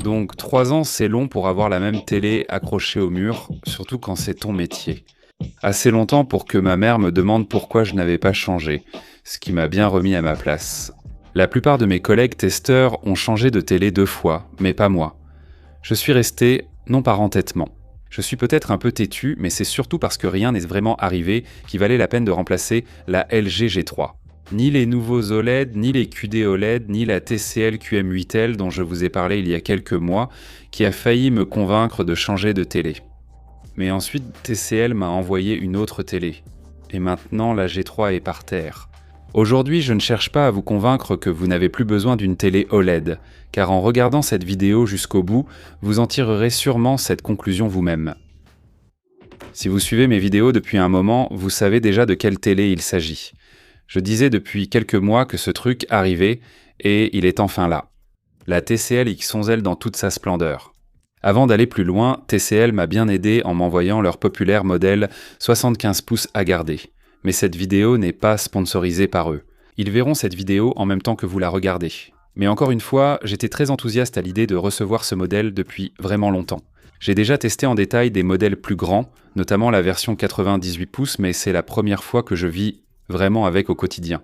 Donc 3 ans, c'est long pour avoir la même télé accrochée au mur, surtout quand c'est ton métier. Assez longtemps pour que ma mère me demande pourquoi je n'avais pas changé, ce qui m'a bien remis à ma place. La plupart de mes collègues testeurs ont changé de télé 2 fois, mais pas moi. Je suis resté, non par entêtement. Je suis peut-être un peu têtu, mais c'est surtout parce que rien n'est vraiment arrivé qui valait la peine de remplacer la LG G3. Ni les nouveaux OLED, ni les QD OLED, ni la TCL QM8L dont je vous ai parlé il y a quelques mois, qui a failli me convaincre de changer de télé. Mais ensuite, TCL m'a envoyé une autre télé. Et maintenant, la G3 est par terre. Aujourd'hui, je ne cherche pas à vous convaincre que vous n'avez plus besoin d'une télé OLED, car en regardant cette vidéo jusqu'au bout, vous en tirerez sûrement cette conclusion vous-même. Si vous suivez mes vidéos depuis un moment, vous savez déjà de quelle télé il s'agit. Je disais depuis quelques mois que ce truc arrivait, et il est enfin là. La TCL X11L dans toute sa splendeur. Avant d'aller plus loin, TCL m'a bien aidé en m'envoyant leur populaire modèle 75 pouces à garder. Mais cette vidéo n'est pas sponsorisée par eux. Ils verront cette vidéo en même temps que vous la regardez. Mais encore une fois, j'étais très enthousiaste à l'idée de recevoir ce modèle depuis vraiment longtemps. J'ai déjà testé en détail des modèles plus grands, notamment la version 98 pouces, mais c'est la première fois que je vis vraiment avec au quotidien.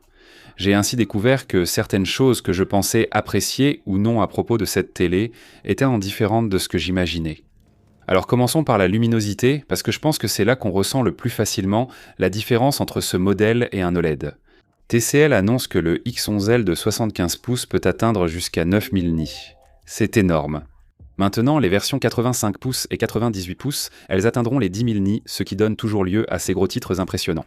J'ai ainsi découvert que certaines choses que je pensais apprécier ou non à propos de cette télé étaient indifférentes de ce que j'imaginais. Alors commençons par la luminosité, parce que je pense que c'est là qu'on ressent le plus facilement la différence entre ce modèle et un OLED. TCL annonce que le X11L de 75 pouces peut atteindre jusqu'à 9000 nits. C'est énorme. Maintenant, les versions 85 pouces et 98 pouces, elles atteindront les 10 000 nits, ce qui donne toujours lieu à ces gros titres impressionnants.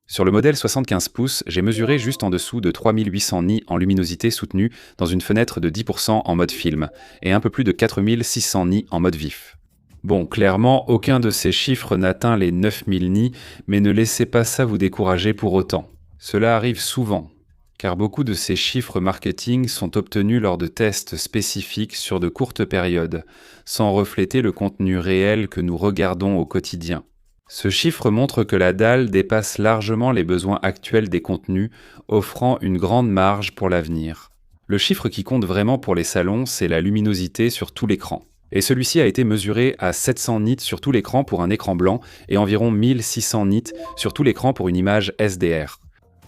Sur le modèle 75 pouces, j'ai mesuré juste en dessous de 3800 nits en luminosité soutenue dans une fenêtre de 10% en mode film, et un peu plus de 4600 nits en mode vif. Bon, clairement, aucun de ces chiffres n'atteint les 9000 nits, mais ne laissez pas ça vous décourager pour autant. Cela arrive souvent, car beaucoup de ces chiffres marketing sont obtenus lors de tests spécifiques sur de courtes périodes, sans refléter le contenu réel que nous regardons au quotidien. Ce chiffre montre que la dalle dépasse largement les besoins actuels des contenus, offrant une grande marge pour l'avenir. Le chiffre qui compte vraiment pour les salons, c'est la luminosité sur tout l'écran. Et celui-ci a été mesuré à 700 nits sur tout l'écran pour un écran blanc et environ 1600 nits sur tout l'écran pour une image SDR.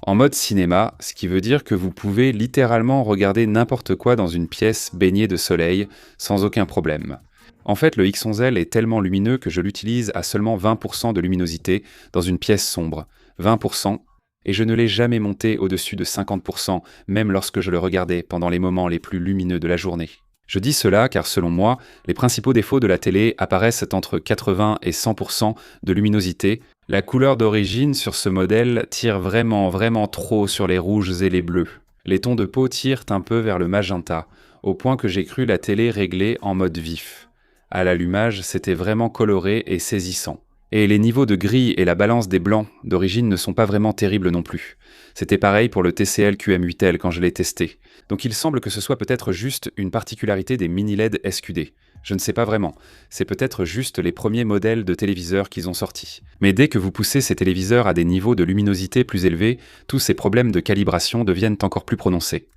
En mode cinéma, ce qui veut dire que vous pouvez littéralement regarder n'importe quoi dans une pièce baignée de soleil sans aucun problème. En fait, le X11L est tellement lumineux que je l'utilise à seulement 20% de luminosité dans une pièce sombre. 20%, et je ne l'ai jamais monté au-dessus de 50%, même lorsque je le regardais pendant les moments les plus lumineux de la journée. Je dis cela car selon moi, les principaux défauts de la télé apparaissent entre 80 et 100% de luminosité. La couleur d'origine sur ce modèle tire vraiment trop sur les rouges et les bleus. Les tons de peau tirent un peu vers le magenta, au point que j'ai cru la télé réglée en mode vif. À l'allumage, c'était vraiment coloré et saisissant. Et les niveaux de gris et la balance des blancs d'origine ne sont pas vraiment terribles non plus. C'était pareil pour le TCL QM8L quand je l'ai testé. Donc il semble que ce soit peut-être juste une particularité des mini-LED SQD. Je ne sais pas vraiment. C'est peut-être juste les premiers modèles de téléviseurs qu'ils ont sortis. Mais dès que vous poussez ces téléviseurs à des niveaux de luminosité plus élevés, tous ces problèmes de calibration deviennent encore plus prononcés.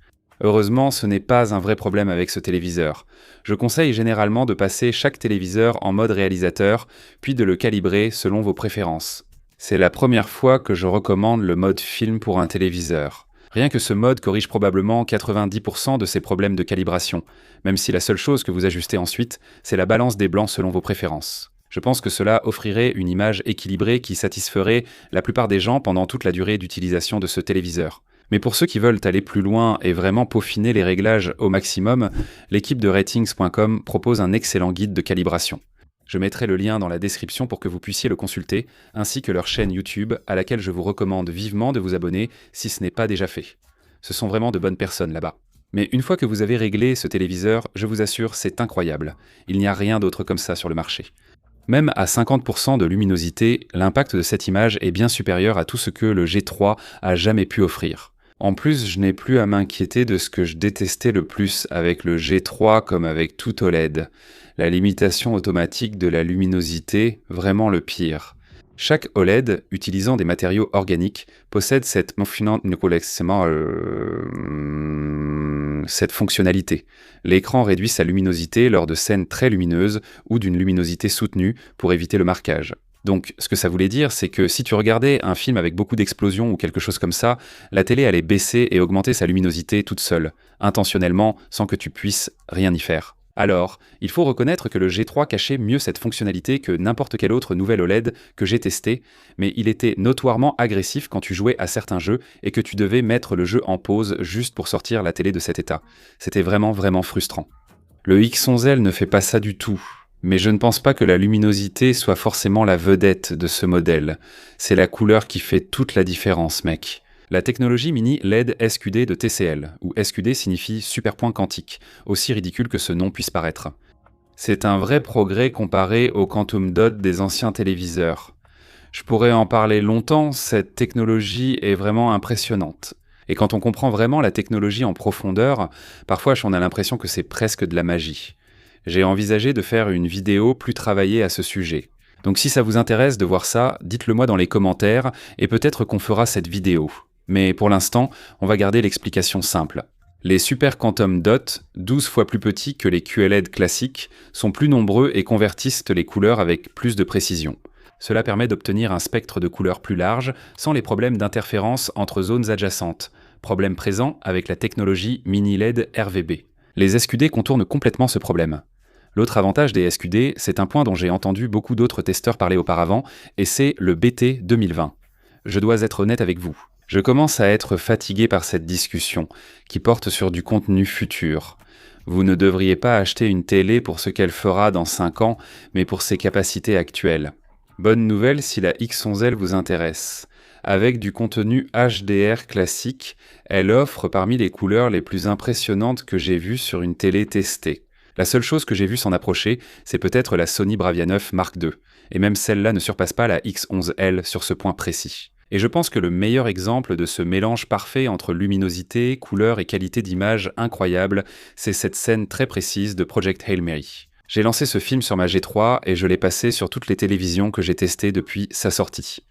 Heureusement, ce n'est pas un vrai problème avec ce téléviseur. Je conseille généralement de passer chaque téléviseur en mode réalisateur, puis de le calibrer selon vos préférences. C'est la première fois que je recommande le mode film pour un téléviseur. Rien que ce mode corrige probablement 90% de ces problèmes de calibration, même si la seule chose que vous ajustez ensuite, c'est la balance des blancs selon vos préférences. Je pense que cela offrirait une image équilibrée qui satisferait la plupart des gens pendant toute la durée d'utilisation de ce téléviseur. Mais pour ceux qui veulent aller plus loin et vraiment peaufiner les réglages au maximum, l'équipe de ratings.com propose un excellent guide de calibration. Je mettrai le lien dans la description pour que vous puissiez le consulter, ainsi que leur chaîne YouTube, à laquelle je vous recommande vivement de vous abonner si ce n'est pas déjà fait. Ce sont vraiment de bonnes personnes là-bas. Mais une fois que vous avez réglé ce téléviseur, je vous assure, c'est incroyable. Il n'y a rien d'autre comme ça sur le marché. Même à 50% de luminosité, l'impact de cette image est bien supérieur à tout ce que le G3 a jamais pu offrir. En plus, je n'ai plus à m'inquiéter de ce que je détestais le plus avec le G3 comme avec tout OLED. La limitation automatique de la luminosité, vraiment le pire. Chaque OLED, utilisant des matériaux organiques, possède cette fonctionnalité. L'écran réduit sa luminosité lors de scènes très lumineuses ou d'une luminosité soutenue pour éviter le marquage. Donc, ce que ça voulait dire, c'est que si tu regardais un film avec beaucoup d'explosions ou quelque chose comme ça, la télé allait baisser et augmenter sa luminosité toute seule, intentionnellement, sans que tu puisses rien y faire. Alors, il faut reconnaître que le G3 cachait mieux cette fonctionnalité que n'importe quel autre nouvel OLED que j'ai testé, mais il était notoirement agressif quand tu jouais à certains jeux et que tu devais mettre le jeu en pause juste pour sortir la télé de cet état. C'était vraiment frustrant. Le X11L ne fait pas ça du tout. Mais je ne pense pas que la luminosité soit forcément la vedette de ce modèle. C'est la couleur qui fait toute la différence, mec. La technologie mini LED SQD de TCL, où SQD signifie super point quantique, aussi ridicule que ce nom puisse paraître. C'est un vrai progrès comparé au quantum dot des anciens téléviseurs. Je pourrais en parler longtemps, cette technologie est vraiment impressionnante. Et quand on comprend vraiment la technologie en profondeur, parfois on a l'impression que c'est presque de la magie. J'ai envisagé de faire une vidéo plus travaillée à ce sujet. Donc si ça vous intéresse de voir ça, dites-le moi dans les commentaires et peut-être qu'on fera cette vidéo. Mais pour l'instant, on va garder l'explication simple. Les Super Quantum Dot, 12 fois plus petits que les QLED classiques, sont plus nombreux et convertissent les couleurs avec plus de précision. Cela permet d'obtenir un spectre de couleurs plus large sans les problèmes d'interférence entre zones adjacentes, problème présent avec la technologie mini LED RVB. Les SQD contournent complètement ce problème. L'autre avantage des SQD, c'est un point dont j'ai entendu beaucoup d'autres testeurs parler auparavant, et c'est le BT 2020. Je dois être honnête avec vous. Je commence à être fatigué par cette discussion, qui porte sur du contenu futur. Vous ne devriez pas acheter une télé pour ce qu'elle fera dans 5 ans, mais pour ses capacités actuelles. Bonne nouvelle si la X11L vous intéresse. Avec du contenu HDR classique, elle offre parmi les couleurs les plus impressionnantes que j'ai vues sur une télé testée. La seule chose que j'ai vue s'en approcher, c'est peut-être la Sony Bravia 9 Mark II, et même celle-là ne surpasse pas la X11L sur ce point précis. Et je pense que le meilleur exemple de ce mélange parfait entre luminosité, couleur et qualité d'image incroyable, c'est cette scène très précise de Project Hail Mary. J'ai lancé ce film sur ma G3 et je l'ai passé sur toutes les télévisions que j'ai testées depuis sa sortie.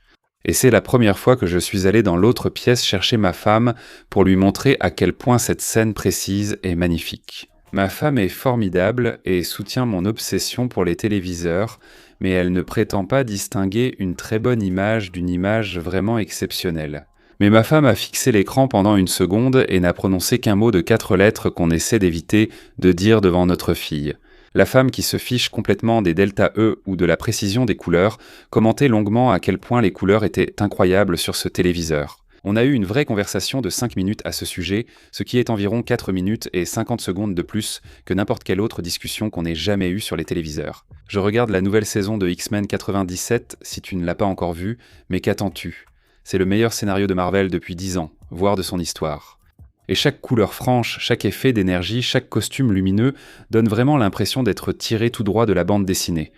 Et c'est la première fois que je suis allé dans l'autre pièce chercher ma femme pour lui montrer à quel point cette scène précise est magnifique. Ma femme est formidable et soutient mon obsession pour les téléviseurs, mais elle ne prétend pas distinguer une très bonne image d'une image vraiment exceptionnelle. Mais ma femme a fixé l'écran pendant une seconde et n'a prononcé qu'un mot de 4 lettres qu'on essaie d'éviter de dire devant notre fille. La femme qui se fiche complètement des delta E ou de la précision des couleurs commentait longuement à quel point les couleurs étaient incroyables sur ce téléviseur. On a eu une vraie conversation de 5 minutes à ce sujet, ce qui est environ 4 minutes et 50 secondes de plus que n'importe quelle autre discussion qu'on ait jamais eue sur les téléviseurs. Je regarde la nouvelle saison de X-Men 97 si tu ne l'as pas encore vue, mais qu'attends-tu ? C'est le meilleur scénario de Marvel depuis 10 ans, voire de son histoire. Et chaque couleur franche, chaque effet d'énergie, chaque costume lumineux donne vraiment l'impression d'être tiré tout droit de la bande dessinée.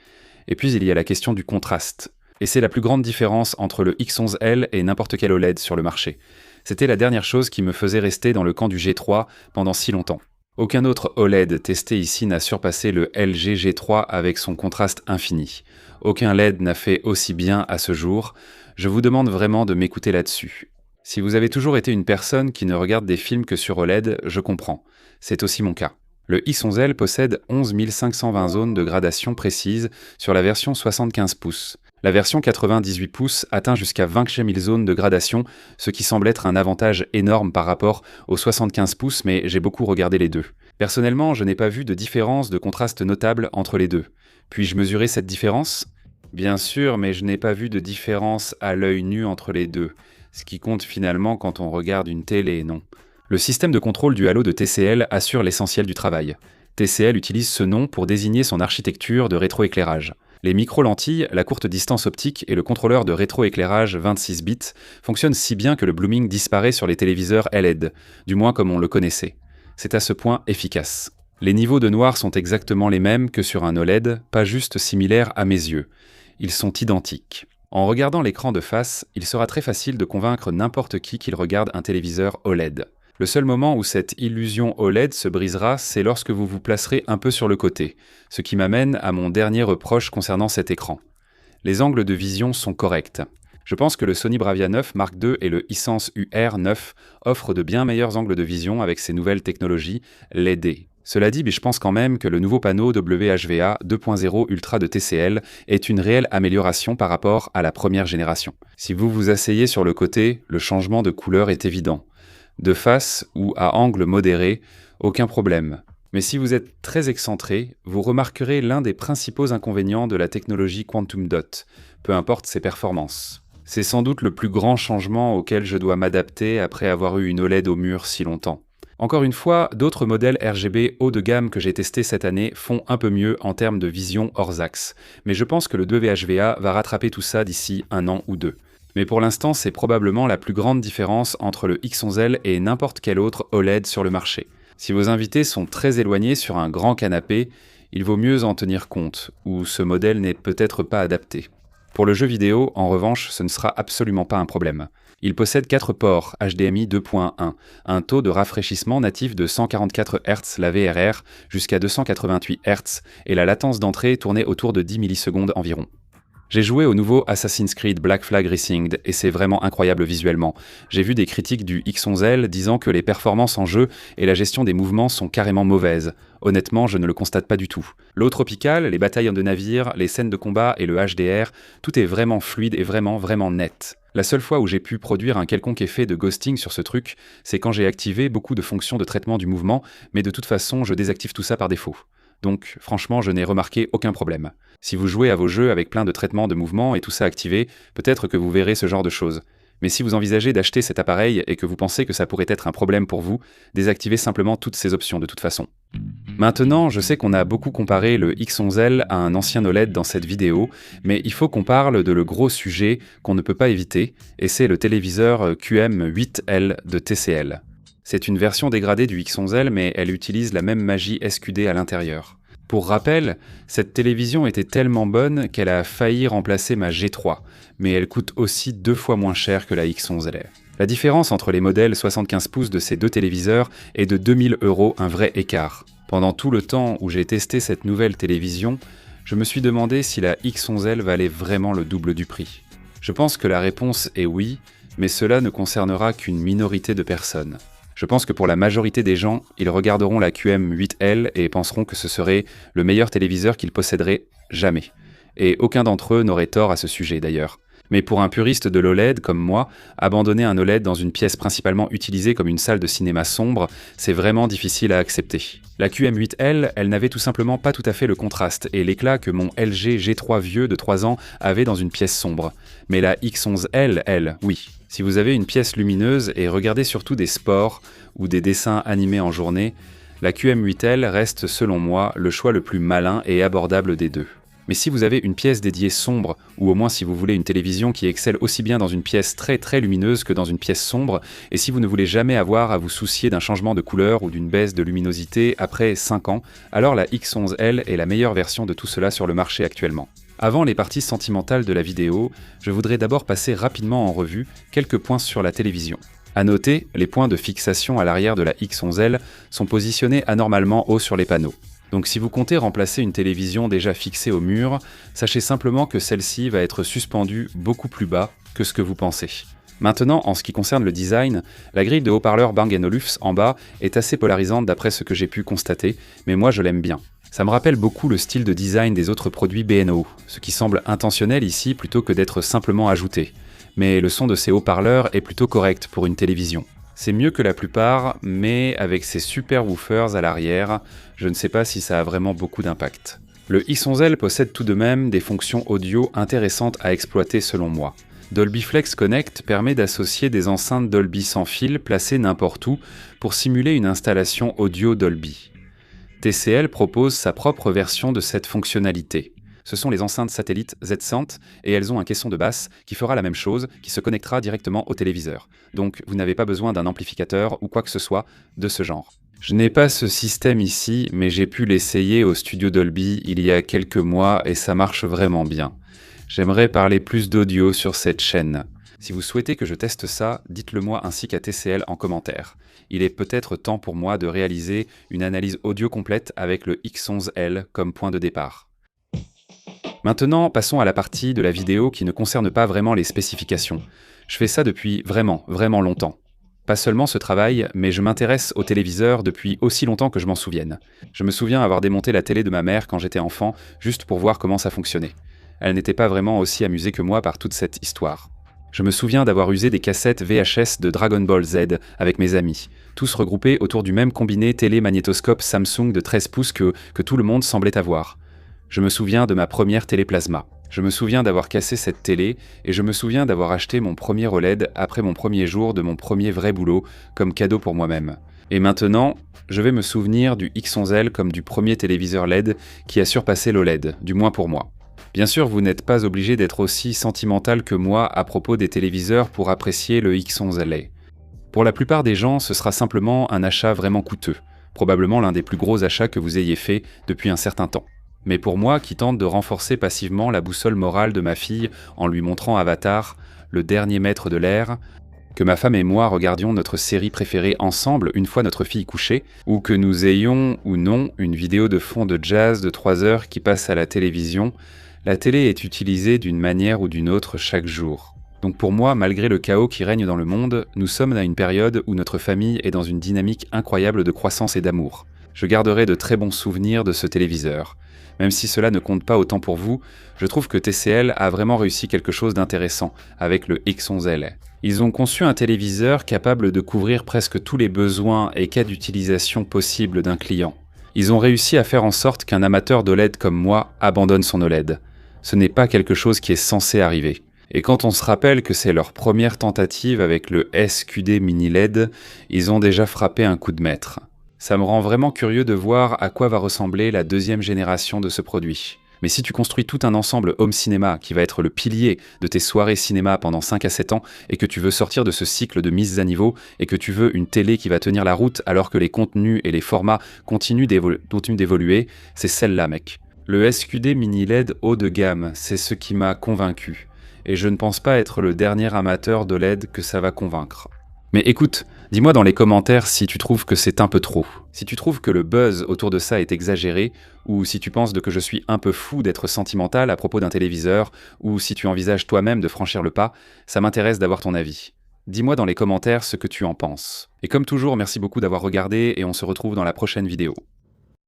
Et puis il y a la question du contraste. Et c'est la plus grande différence entre le X11L et n'importe quel OLED sur le marché. C'était la dernière chose qui me faisait rester dans le camp du G3 pendant si longtemps. Aucun autre OLED testé ici n'a surpassé le LG G3 avec son contraste infini. Aucun LED n'a fait aussi bien à ce jour. Je vous demande vraiment de m'écouter là-dessus. Si vous avez toujours été une personne qui ne regarde des films que sur OLED, je comprends. C'est aussi mon cas. Le X11L possède 11 520 zones de gradation précises sur la version 75 pouces. La version 98 pouces atteint jusqu'à 20 000 zones de gradation, ce qui semble être un avantage énorme par rapport aux 75 pouces, mais j'ai beaucoup regardé les deux. Personnellement, je n'ai pas vu de différence de contraste notable entre les deux. Puis-je mesurer cette différence ? Bien sûr, mais je n'ai pas vu de différence à l'œil nu entre les deux. Ce qui compte finalement quand on regarde une télé, non. Le système de contrôle du halo de TCL assure l'essentiel du travail. TCL utilise ce nom pour désigner son architecture de rétroéclairage. Les micro-lentilles, la courte distance optique et le contrôleur de rétroéclairage 26 bits fonctionnent si bien que le blooming disparaît sur les téléviseurs LED, du moins comme on le connaissait. C'est à ce point efficace. Les niveaux de noir sont exactement les mêmes que sur un OLED, pas juste similaires à mes yeux. Ils sont identiques. En regardant l'écran de face, il sera très facile de convaincre n'importe qui qu'il regarde un téléviseur OLED. Le seul moment où cette illusion OLED se brisera, c'est lorsque vous vous placerez un peu sur le côté, ce qui m'amène à mon dernier reproche concernant cet écran. Les angles de vision sont corrects. Je pense que le Sony Bravia 9 Mark II et le Hisense UR9 offrent de bien meilleurs angles de vision avec ces nouvelles technologies LED. Cela dit, je pense quand même que le nouveau panneau WHVA 2.0 Ultra de TCL est une réelle amélioration par rapport à la première génération. Si vous vous asseyez sur le côté, le changement de couleur est évident. De face ou à angle modéré, aucun problème. Mais si vous êtes très excentré, vous remarquerez l'un des principaux inconvénients de la technologie Quantum Dot, peu importe ses performances. C'est sans doute le plus grand changement auquel je dois m'adapter après avoir eu une OLED au mur si longtemps. Encore une fois, d'autres modèles RGB haut de gamme que j'ai testés cette année font un peu mieux en termes de vision hors axe, mais je pense que le 2VHVA va rattraper tout ça d'ici 1 an ou 2. Mais pour l'instant, c'est probablement la plus grande différence entre le X11L et n'importe quel autre OLED sur le marché. Si vos invités sont très éloignés sur un grand canapé, il vaut mieux en tenir compte, ou ce modèle n'est peut-être pas adapté. Pour le jeu vidéo, en revanche, ce ne sera absolument pas un problème. Il possède 4 ports HDMI 2.1, un taux de rafraîchissement natif de 144 Hz la VRR jusqu'à 288 Hz et la latence d'entrée tournait autour de 10 millisecondes environ. J'ai joué au nouveau Assassin's Creed Black Flag Rising et c'est vraiment incroyable visuellement. J'ai vu des critiques du X11L disant que les performances en jeu et la gestion des mouvements sont carrément mauvaises. Honnêtement, je ne le constate pas du tout. L'eau tropicale, les batailles de navires, les scènes de combat et le HDR, tout est vraiment fluide et vraiment net. La seule fois où j'ai pu produire un quelconque effet de ghosting sur ce truc, c'est quand j'ai activé beaucoup de fonctions de traitement du mouvement, mais de toute façon, je désactive tout ça par défaut. Donc, franchement, je n'ai remarqué aucun problème. Si vous jouez à vos jeux avec plein de traitements de mouvement et tout ça activé, peut-être que vous verrez ce genre de choses. Mais si vous envisagez d'acheter cet appareil et que vous pensez que ça pourrait être un problème pour vous, désactivez simplement toutes ces options de toute façon. Maintenant, je sais qu'on a beaucoup comparé le X11L à un ancien OLED dans cette vidéo, mais il faut qu'on parle de le gros sujet qu'on ne peut pas éviter, et c'est le téléviseur QM8L de TCL. C'est une version dégradée du X11L, mais elle utilise la même magie SQD à l'intérieur. Pour rappel, cette télévision était tellement bonne qu'elle a failli remplacer ma G3, mais elle coûte aussi 2 fois moins cher que la X11L. La différence entre les modèles 75 pouces de ces deux téléviseurs est de 2000 €, un vrai écart. Pendant tout le temps où j'ai testé cette nouvelle télévision, je me suis demandé si la X11L valait vraiment le double du prix. Je pense que la réponse est oui, mais cela ne concernera qu'une minorité de personnes. Je pense que pour la majorité des gens, ils regarderont la QM8L et penseront que ce serait le meilleur téléviseur qu'ils posséderaient jamais. Et aucun d'entre eux n'aurait tort à ce sujet d'ailleurs. Mais pour un puriste de l'OLED comme moi, abandonner un OLED dans une pièce principalement utilisée comme une salle de cinéma sombre, c'est vraiment difficile à accepter. La QM8L, elle n'avait tout simplement pas tout à fait le contraste et l'éclat que mon LG G3 vieux de 3 ans avait dans une pièce sombre. Mais la X11L, elle, oui. Si vous avez une pièce lumineuse et regardez surtout des sports ou des dessins animés en journée, la QM8L reste selon moi le choix le plus malin et abordable des deux. Mais si vous avez une pièce dédiée sombre, ou au moins si vous voulez une télévision qui excelle aussi bien dans une pièce très lumineuse que dans une pièce sombre, et si vous ne voulez jamais avoir à vous soucier d'un changement de couleur ou d'une baisse de luminosité après 5 ans, alors la X11L est la meilleure version de tout cela sur le marché actuellement. Avant les parties sentimentales de la vidéo, je voudrais d'abord passer rapidement en revue quelques points sur la télévision. À noter, les points de fixation à l'arrière de la X11L sont positionnés anormalement haut sur les panneaux. Donc si vous comptez remplacer une télévision déjà fixée au mur, sachez simplement que celle-ci va être suspendue beaucoup plus bas que ce que vous pensez. Maintenant, en ce qui concerne le design, la grille de haut-parleurs Bang & Olufsen en bas est assez polarisante d'après ce que j'ai pu constater, mais moi je l'aime bien. Ça me rappelle beaucoup le style de design des autres produits B&O, ce qui semble intentionnel ici plutôt que d'être simplement ajouté. Mais le son de ces haut-parleurs est plutôt correct pour une télévision. C'est mieux que la plupart, mais avec ces super woofers à l'arrière, je ne sais pas si ça a vraiment beaucoup d'impact. Le X11L possède tout de même des fonctions audio intéressantes à exploiter selon moi. Dolby Flex Connect permet d'associer des enceintes Dolby sans fil placées n'importe où pour simuler une installation audio Dolby. TCL propose sa propre version de cette fonctionnalité. Ce sont les enceintes satellites Z-Cent et elles ont un caisson de basse qui fera la même chose, qui se connectera directement au téléviseur. Donc vous n'avez pas besoin d'un amplificateur ou quoi que ce soit de ce genre. Je n'ai pas ce système ici, mais j'ai pu l'essayer au studio Dolby il y a quelques mois et ça marche vraiment bien. J'aimerais parler plus d'audio sur cette chaîne. Si vous souhaitez que je teste ça, dites-le moi ainsi qu'à TCL en commentaire. Il est peut-être temps pour moi de réaliser une analyse audio complète avec le X11L comme point de départ. Maintenant, passons à la partie de la vidéo qui ne concerne pas vraiment les spécifications. Je fais ça depuis vraiment, vraiment longtemps. Pas seulement ce travail, mais je m'intéresse au téléviseur depuis aussi longtemps que je m'en souvienne. Je me souviens avoir démonté la télé de ma mère quand j'étais enfant, juste pour voir comment ça fonctionnait. Elle n'était pas vraiment aussi amusée que moi par toute cette histoire. Je me souviens d'avoir usé des cassettes VHS de Dragon Ball Z avec mes amis, tous regroupés autour du même combiné télé-magnétoscope Samsung de 13 pouces que tout le monde semblait avoir. Je me souviens de ma première télé plasma. Je me souviens d'avoir cassé cette télé et je me souviens d'avoir acheté mon premier OLED après mon premier jour de mon premier vrai boulot comme cadeau pour moi-même. Et maintenant, je vais me souvenir du X11L comme du premier téléviseur LED qui a surpassé l'OLED, du moins pour moi. Bien sûr, vous n'êtes pas obligé d'être aussi sentimental que moi à propos des téléviseurs pour apprécier le X11L. Pour la plupart des gens, ce sera simplement un achat vraiment coûteux, probablement l'un des plus gros achats que vous ayez fait depuis un certain temps. Mais pour moi, qui tente de renforcer passivement la boussole morale de ma fille en lui montrant Avatar, le dernier maître de l'air, que ma femme et moi regardions notre série préférée ensemble une fois notre fille couchée, ou que nous ayons ou non une vidéo de fond de jazz de 3 heures qui passe à la télévision, la télé est utilisée d'une manière ou d'une autre chaque jour. Donc pour moi, malgré le chaos qui règne dans le monde, nous sommes à une période où notre famille est dans une dynamique incroyable de croissance et d'amour. Je garderai de très bons souvenirs de ce téléviseur. Même si cela ne compte pas autant pour vous, je trouve que TCL a vraiment réussi quelque chose d'intéressant avec le X11L. Ils ont conçu un téléviseur capable de couvrir presque tous les besoins et cas d'utilisation possibles d'un client. Ils ont réussi à faire en sorte qu'un amateur d'OLED comme moi abandonne son OLED. Ce n'est pas quelque chose qui est censé arriver. Et quand on se rappelle que c'est leur première tentative avec le SQD Mini LED, ils ont déjà frappé un coup de maître. Ça me rend vraiment curieux de voir à quoi va ressembler la deuxième génération de ce produit. Mais si tu construis tout un ensemble home cinéma qui va être le pilier de tes soirées cinéma pendant 5 à 7 ans et que tu veux sortir de ce cycle de mise à niveau et que tu veux une télé qui va tenir la route alors que les contenus et les formats continuent d'évoluer, c'est celle-là, mec. Le SQD Mini LED haut de gamme, c'est ce qui m'a convaincu. Et je ne pense pas être le dernier amateur de LED que ça va convaincre. Mais écoute, dis-moi dans les commentaires si tu trouves que c'est un peu trop. Si tu trouves que le buzz autour de ça est exagéré, ou si tu penses que je suis un peu fou d'être sentimental à propos d'un téléviseur, ou si tu envisages toi-même de franchir le pas, ça m'intéresse d'avoir ton avis. Dis-moi dans les commentaires ce que tu en penses. Et comme toujours, merci beaucoup d'avoir regardé et on se retrouve dans la prochaine vidéo.